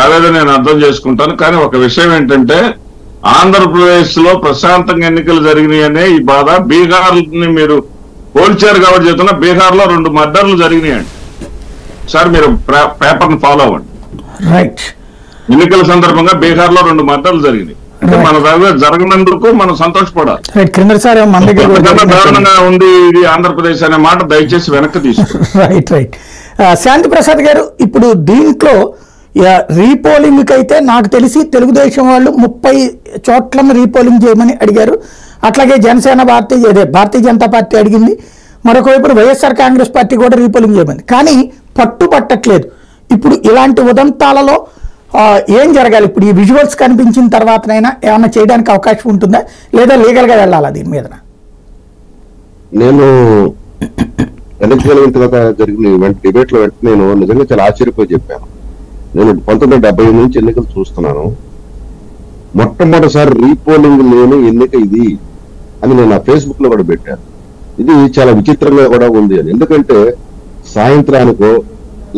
ఆవేదన నేను అర్థం చేసుకుంటాను. కానీ ఒక విషయం ఏంటంటే ఆంధ్రప్రదేశ్ లో ప్రశాంతంగా ఎన్నికలు జరిగినాయనే ఈ బాధ. బీహార్ ని మీరు పోల్చారు కాబట్టి చెప్తున్నా, బీహార్ లో 2 మర్డర్లు జరిగినాయండి. సార్ మీరు పేపర్ ని ఫాలో అవ్వండి. రైట్. ఎన్నికల సందర్భంగా బీహార్ లో 2 మర్డర్లు జరిగినాయి. మన దగ్గర జరగనందుకు మనం సంతోషపడాలి. దారుణంగా ఉంది ఇది ఆంధ్రప్రదేశ్ అనే మాట దయచేసి వెనక్కి తీసుకోండి. Right right. శాంతి ప్రసాద్ గారు, ఇప్పుడు దీంట్లో రీపోలింగ్ అయితే నాకు తెలిసి తెలుగుదేశం వాళ్ళు 30 చోట్లను రీపోలింగ్ చేయమని అడిగారు. అట్లాగే జనసేన భారతీయ జనతా పార్టీ అడిగింది. మరొక వైపు వైఎస్ఆర్ కాంగ్రెస్ పార్టీ కూడా రీపోలింగ్ చేయమని. కానీ పట్టుపట్టట్లేదు. ఇప్పుడు ఇలాంటి ఉదంతాలలో ఏం జరగాలి? ఇప్పుడు ఈ విజువల్స్ కనిపించిన తర్వాతనైనా ఏమైనా చేయడానికి అవకాశం ఉంటుందా, లేదా లీగల్ గా వెళ్ళాలా దీని మీద? నేను ఎన్నికల తర్వాత జరిగిన డిబేట్ లో నేను నిజంగా చాలా ఆశ్చర్యపోయి చెప్పాను. నేను 1970 నుంచి ఎన్నికలు చూస్తున్నాను. మొట్టమొదటిసారి రీపోలింగ్ లేని ఎన్నిక ఇది అని నేను నా ఫేస్బుక్ లో కూడా పెట్టాను. ఇది చాలా విచిత్రంగా కూడా ఉంది అని. ఎందుకంటే సాయంత్రానికో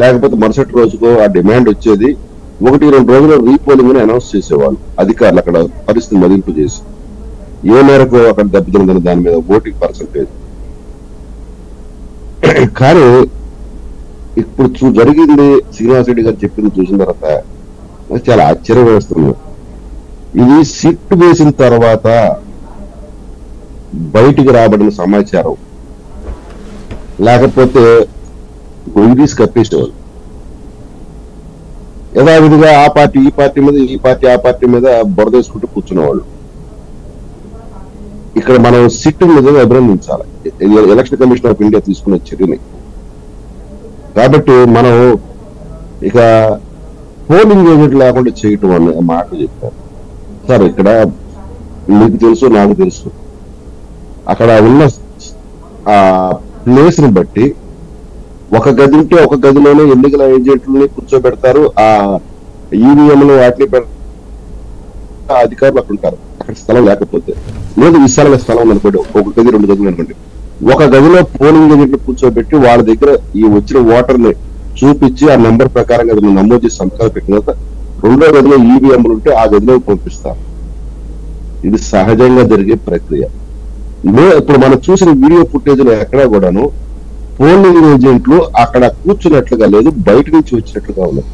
లేకపోతే మరుసటి రోజుకో ఆ డిమాండ్ వచ్చేది. 1-2 రోజులు రీపోలింగ్ అని అనౌన్స్ చేసేవాళ్ళు అధికారులు, అక్కడ పరిస్థితి మదింపు చేసి ఏ మేరకు అక్కడ దెబ్బతిందని దాని మీద ఓటింగ్ పర్సంటేజ్. కానీ ఇప్పుడు జరిగింది శ్రీనివాసరెడ్డి గారు చెప్పింది చూసిన తర్వాత నాకు చాలా ఆశ్చర్యం వేస్తుంది. ఇది సిట్ వేసిన తర్వాత బయటికి రాబడిన సమాచారం, లేకపోతే గొంగీస్ కప్పేసేవాళ్ళు. యథావిధిగా ఆ పార్టీ ఈ పార్టీ మీద, ఈ పార్టీ ఆ పార్టీ మీద బురదేసుకుంటూ కూర్చునేవాళ్ళు. ఇక్కడ మనం సిట్ నిజంగా అభినందించాలి, ఎలక్షన్ కమిషన్ ఆఫ్ ఇండియా తీసుకున్న చర్యని. కాబట్టి మనం ఇక పోలింగ్ ఏజెంట్ లేకుండా చేయటం అనే మాట చెప్పారు సార్. ఇక్కడ మీకు తెలుసు, నాకు తెలుసు, అక్కడ ఉన్న ఆ ప్లేస్ ని బట్టి ఒక గది ఉంటే ఒక గదిలోనే ఎన్నికల ఏజెంట్లని కూర్చోబెడతారు. ఆ ఈవీఎంలు వాటిని అధికారులు అక్కడ ఉంటారు. అక్కడ స్థలం లేకపోతే, లేదు విశాలమైన స్థలం అనుకోండి, 1 గది 2 గదులు అనుకోండి, ఒక గదిలో పోలింగ్ ఏజెంట్లు కూర్చోబెట్టి వాళ్ళ దగ్గర ఈ వచ్చిన ఓటర్ ని చూపించి ఆ నెంబర్ ప్రకారంగా నమోదు చేసి సంతకాలు పెట్టిన తర్వాత 2వ గదిలో ఈవీఎంలు ఉంటే ఆ గదిలోకి పంపిస్తారు. ఇది సహజంగా జరిగే ప్రక్రియ. ఇప్పుడు మనం చూసిన వీడియో ఫుటేజ్ లో ఎక్కడా కూడాను పోలింగ్ ఏజెంట్లు అక్కడ కూర్చున్నట్లుగా లేదు, బయట నుంచి వచ్చినట్లుగా ఉన్నారు.